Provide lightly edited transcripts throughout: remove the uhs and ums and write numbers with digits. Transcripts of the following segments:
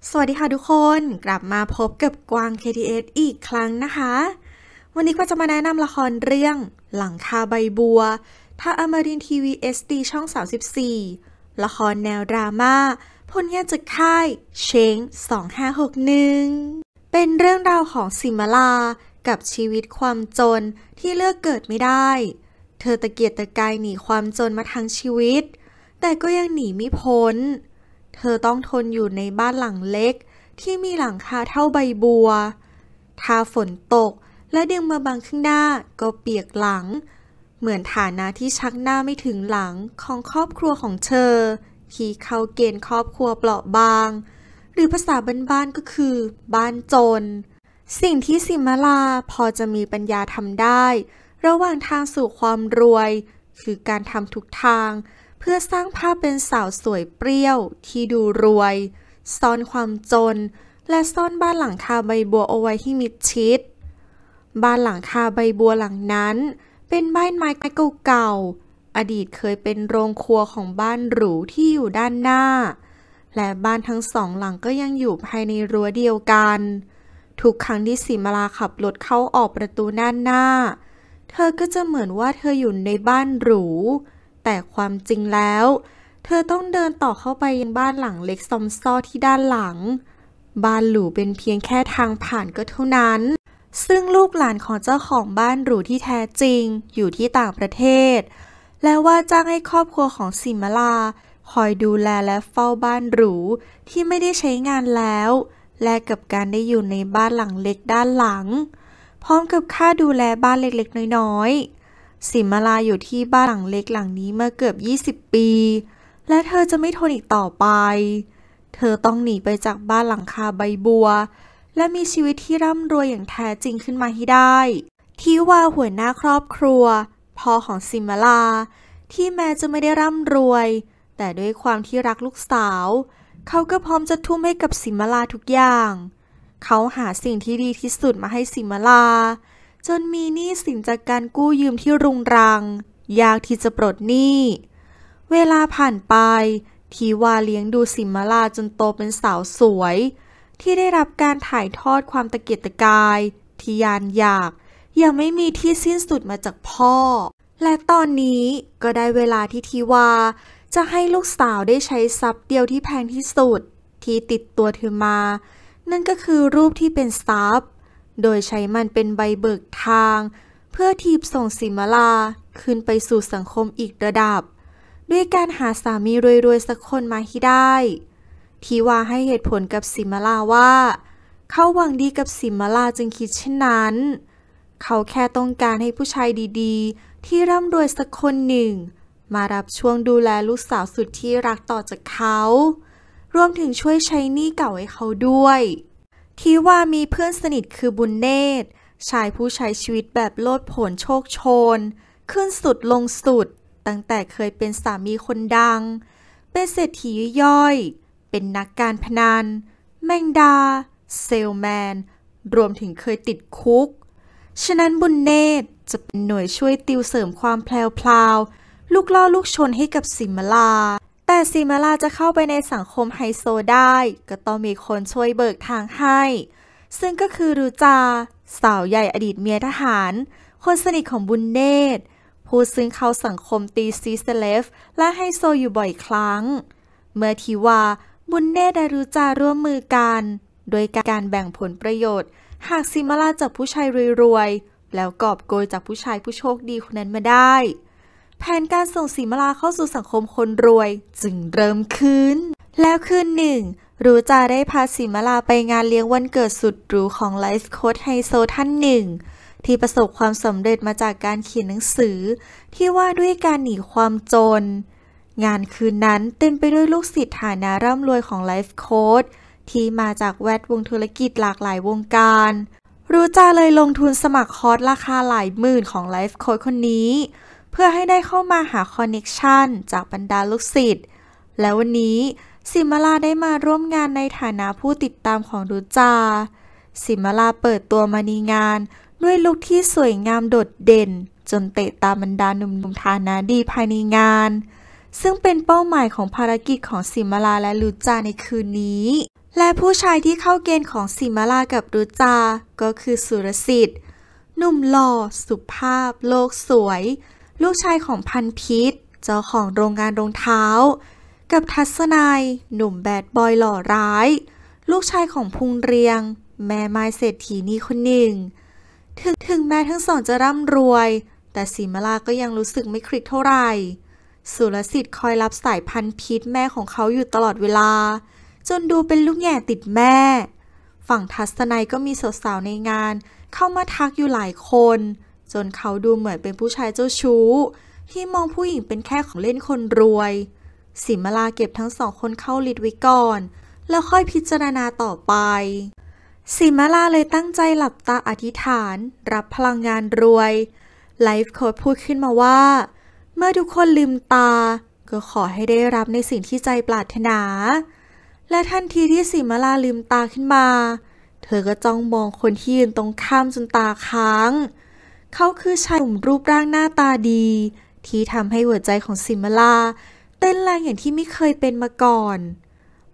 สวัสดีค่ะทุกคนกลับมาพบกับกวาง KTS อีกครั้งนะคะวันนี้ก็จะมาแนะนำละครเรื่องหลังคาใบบัวทางอมรินทร์ทีวี SD ช่อง 34ละครแนวดราม่าผลงานจากค่ายเช้ง2561เป็นเรื่องราวของสิมลากับชีวิตความจนที่เลือกเกิดไม่ได้เธอตะเกียกตะกายหนีความจนมาทั้งชีวิตแต่ก็ยังหนีไม่พ้นเธอต้องทนอยู่ในบ้านหลังเล็กที่มีหลังคาเท่าใบบัวถ้าฝนตกและดึงมาบังข้างหน้าก็เปียกหลังเหมือนฐานะที่ชักหน้าไม่ถึงหลังของครอบครัวของเธอที่เข้าเกณฑ์ครอบครัวเปราะบางหรือภาษาบ้านๆก็คือบ้านจนสิ่งที่สิมลาพอจะมีปัญญาทำได้ระหว่างทางสู่ความรวยคือการทำทุกทางเพื่อสร้างภาพเป็นสาวสวยเปรี้ยวที่ดูรวยซ่อนความจนและซ่อนบ้านหลังคาใบบัวเอาไว้ให้มิดชิดบ้านหลังคาใบบัวหลังนั้นเป็นบ้านไม้เก่าๆอดีตเคยเป็นโรงครัวของบ้านหรูที่อยู่ด้านหน้าและบ้านทั้งสองหลังก็ยังอยู่ภายในรั้วเดียวกันทุกครั้งที่สิมลาขับรถเข้าออกประตูด้านหน้าเธอก็จะเหมือนว่าเธออยู่ในบ้านหรูแต่ความจริงแล้วเธอต้องเดินต่อเข้าไปยังบ้านหลังเล็กซอมซ่อที่ด้านหลังบ้านหรูเป็นเพียงแค่ทางผ่านก็เท่านั้นซึ่งลูกหลานของเจ้าของบ้านหรูที่แท้จริงอยู่ที่ต่างประเทศและว่าจ้างให้ครอบครัวของสิมลาคอยดูแลและเฝ้าบ้านหรูที่ไม่ได้ใช้งานแล้วแลกกับการได้อยู่ในบ้านหลังเล็กด้านหลังพร้อมกับค่าดูแลบ้านเล็กๆน้อยๆสิมลาอยู่ที่บ้านหลังเล็กหลังนี้มาเกือบ20 ปีและเธอจะไม่ทนอีกต่อไปเธอต้องหนีไปจากบ้านหลังคาใบบัวและมีชีวิตที่ร่ำรวยอย่างแท้จริงขึ้นมาให้ได้ที่ว่าหัวหน้าครอบครัวพ่อของสิมลาที่แม้จะไม่ได้ร่ำรวยแต่ด้วยความที่รักลูกสาวเขาก็พร้อมจะทุ่มให้กับสิมลาทุกอย่างเขาหาสิ่งที่ดีที่สุดมาให้สิมลาจนมีหนี้สินจากการกู้ยืมที่รุงรังยากที่จะปลดหนี้เวลาผ่านไปทีวาเลี้ยงดูสิมลาจนโตเป็นสาวสวยที่ได้รับการถ่ายทอดความตะเกียกตะกายทะยานอยากยังไม่มีที่สิ้นสุดมาจากพ่อและตอนนี้ก็ได้เวลาที่ทีวาจะให้ลูกสาวได้ใช้ทรัพย์เดียวที่แพงที่สุดที่ติดตัวเธอมานั่นก็คือรูปที่เป็นทรัพย์โดยใช้มันเป็นใบเบิกทางเพื่อทีบส่งสิมลาขึ้นไปสู่สังคมอีกระดับด้วยการหาสามีรวยๆสักคนมาให้ได้ทีวาให้เหตุผลกับสิมลาว่าเขาหวังดีกับสิมลาจึงคิดเช่นนั้นเขาแค่ต้องการให้ผู้ชายดีๆที่ร่ำรวยสักคนหนึ่งมารับช่วงดูแลลูกสาวสุดที่รักต่อจากเขารวมถึงช่วยใช้หนี้เก่าให้เขาด้วยทีวามีเพื่อนสนิทคือบุญเนตรชายผู้ใช้ชีวิตแบบโลดโผนโชคโชนขึ้นสุดลงสุดตั้งแต่เคยเป็นสามีคนดังเป็นเศรษฐีย่อยเป็นนักการพนันแมงดาเซลแมนรวมถึงเคยติดคุกฉะนั้นบุญเนตรจะเป็นหน่วยช่วยติวเสริมความแพรวๆลูกล่อลูกชนให้กับสิมลาแต่สิมลาจะเข้าไปในสังคมไฮโซได้ก็ต้องมีคนช่วยเบิกทางให้ซึ่งก็คือรุจาสาวใหญ่อดีตเมียทหารคนสนิทของบุญเนตรผู้ซึ่งเข้าสังคมตีซีเซเลฟและไฮโซอยู่บ่อยครั้งเมื่อทีว่าบุญเนตรและรุจาร่วมมือกันโดยการแบ่งผลประโยชน์หากสิมลาจากผู้ชายรวยๆแล้วกอบโกยจากผู้ชายผู้โชคดีคนนั้นมาได้แผนการส่งสิมลาเข้าสู่สังคมคนรวยจึงเริ่มขึ้นแล้วคืนหนึ่งรุจาได้พาสิมลาไปงานเลี้ยงวันเกิดสุดหรูของไลฟ์โค้ชไฮโซท่านหนึ่งที่ประสบความสำเร็จมาจากการเขียนหนังสือที่ว่าด้วยการหนีความจนงานคืนนั้นเต็มไปด้วยลูกศิษย์ฐานะร่ำรวยของไลฟ์โค้ชที่มาจากแวดวงธุรกิจหลากหลายวงการรุจาเลยลงทุนสมัครคอร์สราคาหลายหมื่นของไลฟ์โค้ชคนนี้เพื่อให้ได้เข้ามาหาคอนเนคชั่นจากบรรดาลูกศิษย์และวันนี้สิมลาได้มาร่วมงานในฐานะผู้ติดตามของรุจาสิมลาเปิดตัวมาในงานด้วยลุคที่สวยงามโดดเด่นจนเตะตาบรรดาหนุ่มๆฐานะดีภายในงานซึ่งเป็นเป้าหมายของภารกิจของสิมลาและรุจาในคืนนี้ และผู้ชายที่เข้าเกณฑ์ของสิมาลากับรุจา ก็คือสุรสิทธิ์หนุ่มหล่อสุภาพโลกสวยลูกชายของพันพิษเจ้าของโรงงานรองเท้ากับทัศนัยหนุ่มแบดบอยหล่อร้ายลูกชายของพุงเรียงแม่ไม้เศรษฐีนี่คนหนึ่งถึงแม้ทั้งสองจะร่ำรวยแต่สิมาลาก็ยังรู้สึกไม่คลิกเท่าไหร่สุรสิทธิ์คอยรับสายพันพิษแม่ของเขาอยู่ตลอดเวลาจนดูเป็นลูกแง่ติดแม่ฝั่งทัศนัยก็มีสาวๆในงานเข้ามาทักอยู่หลายคนจนเขาดูเหมือนเป็นผู้ชายเจ้าชู้ที่มองผู้หญิงเป็นแค่ของเล่นคนรวยสิมาลาเก็บทั้งสองคนเข้าลิสต์ไว้ก่อนแล้วค่อยพิจารณาต่อไปสิมาลาเลยตั้งใจหลับตาอธิษฐานรับพลังงานรวยไลฟ์โค้ชพูดขึ้นมาว่าเมื่อทุกคนลืมตาก็ขอให้ได้รับในสิ่งที่ใจปรารถนาและทันทีที่สิมาลาลืมตาขึ้นมาเธอก็จ้องมองคนที่ยืนตรงข้ามจนตาค้างเขาคือชายหนุ่มรูปร่างหน้าตาดีที่ทำให้หัวใจของสิมาลาเต้นแรงอย่างที่ไม่เคยเป็นมาก่อน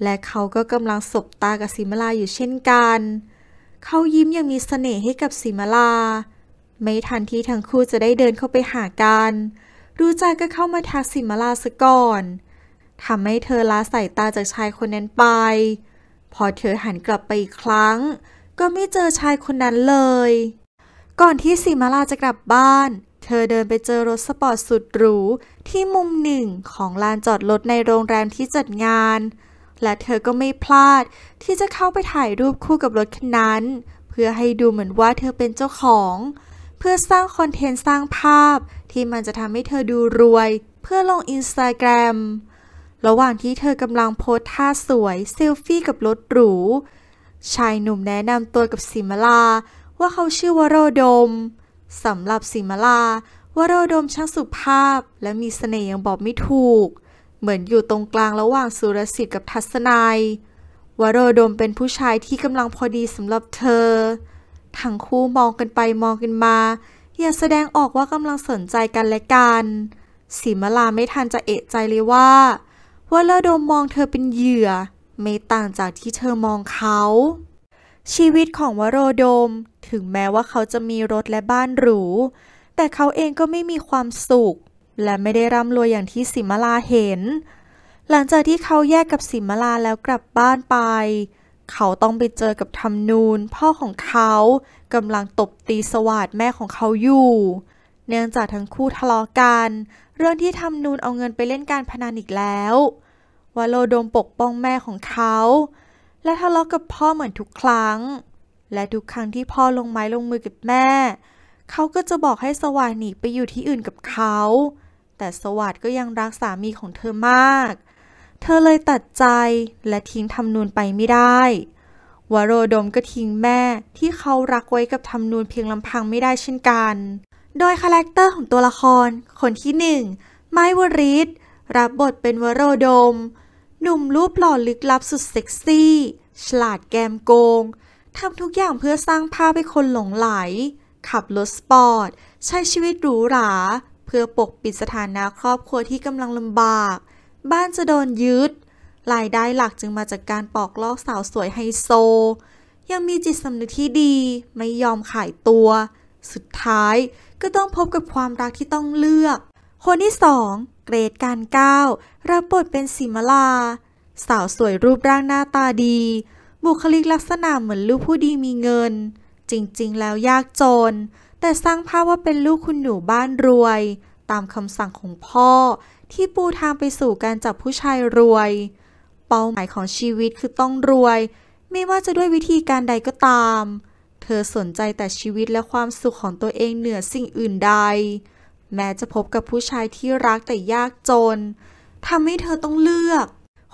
และเขาก็กำลังสบตากับสิมาลาอยู่เช่นกันเขายิ้มอย่างมีเสน่ห์ให้กับสิมาลาไม่ทันที่ทั้งคู่จะได้เดินเข้าไปหากันรู้ใจก็เข้ามาทักสิมาลาซะก่อนทำให้เธอละสายตาจากชายคนนั้นไปพอเธอหันกลับไปอีกครั้งก็ไม่เจอชายคนนั้นเลยก่อนที่สิมาลาจะกลับบ้านเธอเดินไปเจอรถสปอร์ตสุดหรูที่มุมหนึ่งของลานจอดรถในโรงแรมที่จัดงานและเธอก็ไม่พลาดที่จะเข้าไปถ่ายรูปคู่กับรถคันนั้นเพื่อให้ดูเหมือนว่าเธอเป็นเจ้าของเพื่อสร้างคอนเทนต์สร้างภาพที่มันจะทำให้เธอดูรวยเพื่อลงอินสตาแกรมระหว่างที่เธอกำลังโพสท่าสวยเซลฟี่กับรถหรูชายหนุ่มแนะนำตัวกับสิมาลาว่าเขาชื่อวโรดมสำหรับสิมาลาวโรดมช่างสุภาพและมีเสน่ห์อย่างบอกไม่ถูกเหมือนอยู่ตรงกลางระหว่างสุรสิทธิ์กับทัศนัยวโรดมเป็นผู้ชายที่กำลังพอดีสำหรับเธอทั้งคู่มองกันไปมองกันมาอย่าแสดงออกว่ากำลังสนใจกันและกันสิมาลาไม่ทันจะเอะใจเลยว่าวโรดมมองเธอเป็นเหยื่อไม่ต่างจากที่เธอมองเขาชีวิตของวโรดมถึงแม้ว่าเขาจะมีรถและบ้านหรูแต่เขาเองก็ไม่มีความสุขและไม่ได้ร่ำรวยอย่างที่สิมาลาเห็นหลังจากที่เขาแยกกับสิมาลาแล้วกลับบ้านไปเขาต้องไปเจอกับทำนูนพ่อของเขากำลังตบตีสวาทแม่ของเขาอยู่เนื่องจากทั้งคู่ทะเลาะกันเรื่องที่ทำนูนเอาเงินไปเล่นการพนันอีกแล้ววโรดมปกป้องแม่ของเขาและทะเลาะกับพ่อเหมือนทุกครั้งและทุกครั้งที่พ่อลงไม้ลงมือกับแม่เขาก็จะบอกให้สวาทหนีไปอยู่ที่อื่นกับเขาแต่สวาทก็ยังรักสามีของเธอมากเธอเลยตัดใจและทิ้งทำนูนไปไม่ได้วโรดมก็ทิ้งแม่ที่เขารักไว้กับทำนูนเพียงลำพังไม่ได้เช่นกันโดยคาแรคเตอร์ของตัวละครคนที่หนึ่งไม้วริศรับบทเป็นวโรดมหนุ่มรูปหล่อลึกลับสุดเซ็กซี่ฉลาดแกมโกงทำทุกอย่างเพื่อสร้างภาพให้คนหลงไหลขับรถสปอร์ตใช้ชีวิตหรูหราเพื่อปกปิดสถานะครอบครัวที่กำลังลำบากบ้านจะโดนยึดรายได้หลักจึงมาจากการปอกลอกสาวสวยไฮโซยังมีจิตสำนึกที่ดีไม่ยอมขายตัวสุดท้ายก็ต้องพบกับความรักที่ต้องเลือกคนที่สองเกรทการก้าวรับบทเป็นสิมาลาสาวสวยรูปร่างหน้าตาดีบุคลิกลักษณะเหมือนลูกผู้ดีมีเงินจริงๆแล้วยากจนแต่สร้างภาพว่าเป็นลูกคุณหนูบ้านรวยตามคำสั่งของพ่อที่ปูทางไปสู่การจับผู้ชายรวยเป้าหมายของชีวิตคือต้องรวยไม่ว่าจะด้วยวิธีการใดก็ตามเธอสนใจแต่ชีวิตและความสุขของตัวเองเหนือสิ่งอื่นใดแม้จะพบกับผู้ชายที่รักแต่ยากจนทำให้เธอต้องเลือก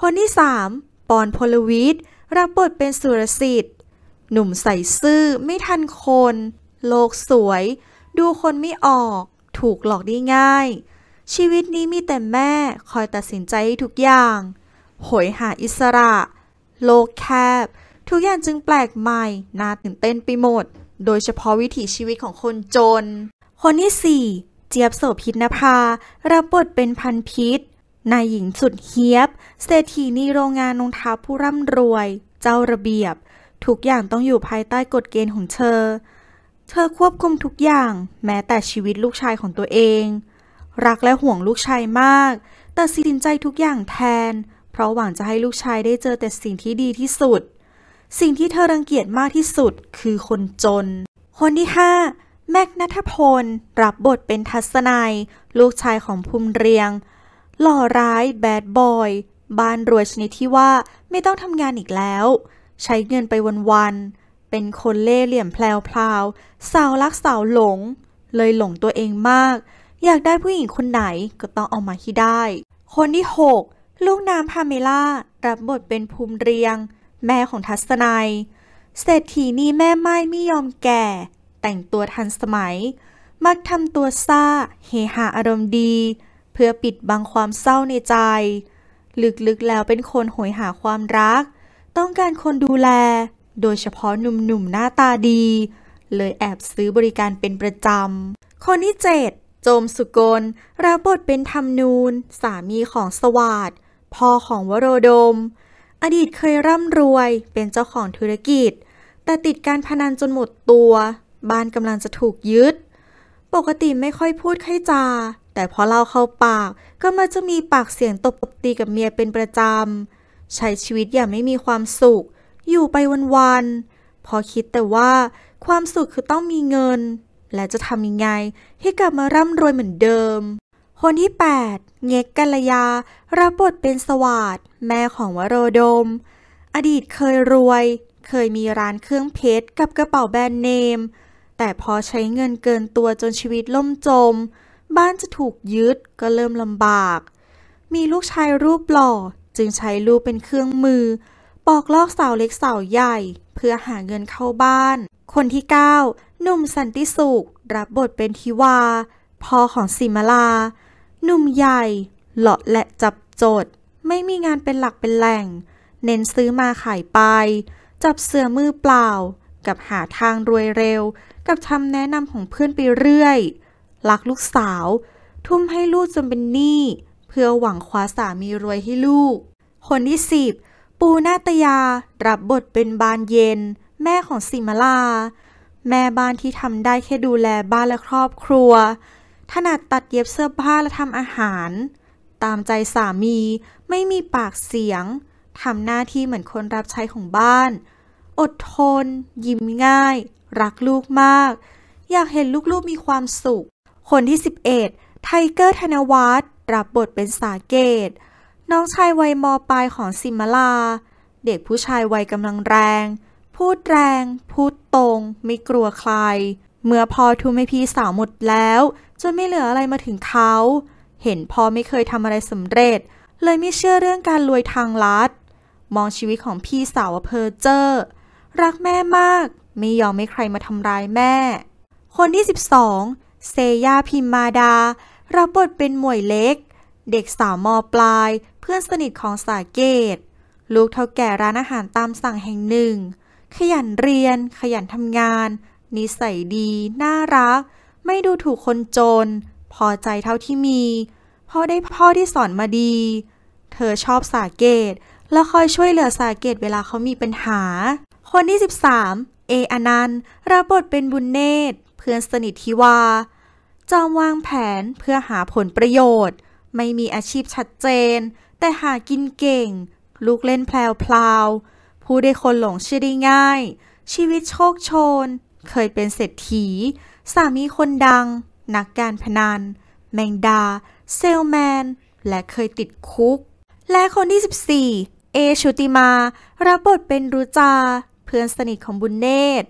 คนที่สามปอนพลวิทย์รับบทเป็นสุรสิทธิ์หนุ่มใส่ซื่อไม่ทันคนโลกสวยดูคนไม่ออกถูกหลอกได้ง่ายชีวิตนี้มีแต่แม่คอยตัดสินใจให้ทุกอย่างโหยหาอิสระโลกแคบทุกอย่างจึงแปลกใหม่น่าตื่นเต้นไปหมดโดยเฉพาะวิถีชีวิตของคนจนคนที่สี่เจี๊ยบโสภิณภารับบทเป็นพันพิษนายหญิงสุดเฮี้ยบเศรษฐีนีโรงงานรองเท้าผู้ร่ำรวยใจ จ้าระเบียบทุกอย่างต้องอยู่ภายใต้กฎเกณฑ์ของเธอควบคุมทุกอย่างแม้แต่ชีวิตลูกชายของตัวเองรักและห่วงลูกชายมากตัดสินใจทุกอย่างแทนเพราะหวังจะให้ลูกชายได้เจอแต่สิ่งที่ดีที่สุดสิ่งที่เธอรังเกียจมากที่สุดคือคนจนคนที่5แม็กณัฐพลรับบทเป็นทัศนัยลูกชายของภูมิเรียงหล่อร้ายแบดบอยบ้านรวยชนิดที่ว่าไม่ต้องทำงานอีกแล้วใช้เงินไปวันๆเป็นคนเล่ห์เหลี่ยมแพลวๆสาวรักสาวหลงเลยหลงตัวเองมากอยากได้ผู้หญิงคนไหนก็ต้องเอามาให้ได้คนที่6ลูกน้ำพาเมล่ารับบทเป็นภูมิเรียงแม่ของทัศนัยเศรษฐีนีแม่ไม้ไม่ยอมแก่แต่งตัวทันสมัยมักทำตัวซ่าเฮฮาอารมณ์ดีเพื่อปิดบังความเศร้าในใจลึกๆแล้วเป็นคนโหยหาความรักต้องการคนดูแลโดยเฉพาะหนุ่มๆหน้าตาดีเลยแอบซื้อบริการเป็นประจำคนที่7โจมสุกลรับบทเป็นธรรมนูญสามีของสวาทพ่อของวโรดมอดีตเคยร่ำรวยเป็นเจ้าของธุรกิจแต่ติดการพนันจนหมดตัวบ้านกำลังจะถูกยึดปกติไม่ค่อยพูดค่อยจาแต่พอเล่าเข้าปากก็มักจะมีปากเสียงตบตีกับเมียเป็นประจำใช้ชีวิตอย่างไม่มีความสุขอยู่ไปวันๆพอคิดแต่ว่าความสุขคือต้องมีเงินและจะทำยังไงให้กลับมาร่ำรวยเหมือนเดิมคนที่8เง็กกัลยารับบทเป็นสวาทแม่ของวโรดมอดีตเคยรวยเคยมีร้านเครื่องเพชรกับกระเป๋าแบรนด์เนมแต่พอใช้เงินเกินตัวจนชีวิตล่มจมบ้านจะถูกยึดก็เริ่มลำบากมีลูกชายรูปหล่อจึงใช้ลูกเป็นเครื่องมือปอกลอกสาวเล็กสาวใหญ่เพื่อหาเงินเข้าบ้านคนที่9หนุ่มสันติสุขรับบทเป็นทิวาพ่อของสิมาลาหนุ่มใหญ่หล่อและจับจดไม่มีงานเป็นหลักเป็นแหล่งเน้นซื้อมาขายไปจับเสือมือเปล่ากับหาทางรวยเร็วกับคำแนะนำของเพื่อนไปเรื่อยรักลูกสาวทุ่มให้ลูกจนเป็นหนี้เพื่อหวังคว้าสามีรวยให้ลูกคนที่10ปูนาตยารับบทเป็นบานเย็นแม่ของสิมาลาแม่บ้านที่ทำได้แค่ดูแลบ้านและครอบครัวถนัดตัดเย็บเสื้อผ้าและทำอาหารตามใจสามีไม่มีปากเสียงทำหน้าที่เหมือนคนรับใช้ของบ้านอดทนยิ้มง่ายรักลูกมากอยากเห็นลูกๆมีความสุขคนที่11ไทเกอร์ธนวัฒน์รับบทเป็นสาเกตน้องชายวัยม.ปลายของสิมาลาเด็กผู้ชายวัยกำลังแรงพูดแรงพูดตรงไม่กลัวใครเมื่อพ่อทุ่มให้พี่สาวหมดแล้วจนไม่เหลืออะไรมาถึงเขาเห็นพ่อไม่เคยทำอะไรสำเร็จเลยไม่เชื่อเรื่องการรวยทางลัดมองชีวิตของพี่สาวว่าเพ้อเจ้อรักแม่มากไม่ยอมให้ใครมาทำร้ายแม่คนที่12เซย่าพิมมาดารับบทเป็นหมวยเล็กเด็กสาวม.ปลายเพื่อนสนิทของสาเกตลูกเฒ่าแก่ร้านอาหารตามสั่งแห่งหนึ่งขยันเรียนขยันทำงานนิสัยดีน่ารักไม่ดูถูกคนจนพอใจเท่าที่มีเพราะได้พ่อที่สอนมาดีเธอชอบสาเกตและคอยช่วยเหลือสาเกตเวลาเขามีปัญหาคนที่13เออนันต์รับบทเป็นบุญเนตรเพื่อนสนิททิวาจอมวางแผนเพื่อหาผลประโยชน์ไม่มีอาชีพชัดเจนแต่หากินเก่งลูกเล่นแพลวๆผู้ได้คนหลงเชื่อได้ง่ายชีวิตโชคโชนเคยเป็นเศรษฐีสามีคนดังนักการพนันแมงดาเซลแมนและเคยติดคุกและคนที่14เอชุติมารับบทเป็นรุจาเพื่อนสนิทของบุญเนตร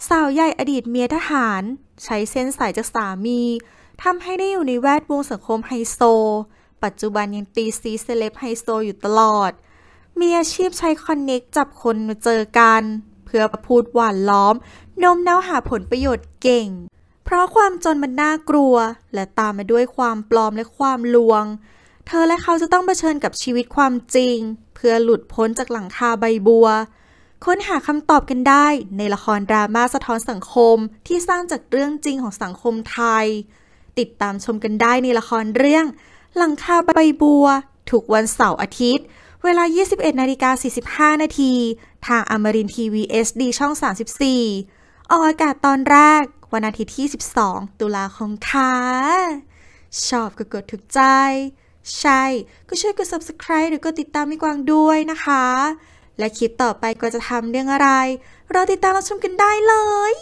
สาวใหญ่อดีตเมียทหารใช้เส้นสายจากสามีทำให้ได้อยู่ในแวดวงสังคมไฮโซปัจจุบันยังตีซีเซเลบไฮโซอยู่ตลอดมีอาชีพใช้คอนเน็กจับคนมาเจอกันเพื่อพูดหวานล้อมโน้มน้าวหาผลประโยชน์เก่งเพราะความจนมันน่ากลัวและตามมาด้วยความปลอมและความลวงเธอและเขาจะต้องเผชิญกับชีวิตความจริงเพื่อหลุดพ้นจากหลังคาใบบัวค้นหาคำตอบกันได้ในละครดราม่าสะท้อนสังคมที่สร้างจากเรื่องจริงของสังคมไทยติดตามชมกันได้ในละครเรื่องหลังคาใบบัวทุกวันเสาร์อาทิตย์ เวลา 21:45 นาทีทางอมรินทร์ทีวี SD ช่อง 34 ออกอากาศตอนแรกวันอาทิตย์ที่ 12 ตุลาคมค่ะชอบก็กดถูกใจใช่ก็ช่วยกด Subscribe หรือกดติดตามพี่กวางด้วยนะคะและคลิปต่อไปก็จะทำเรื่องอะไรรอติดตามรับชมกันได้เลย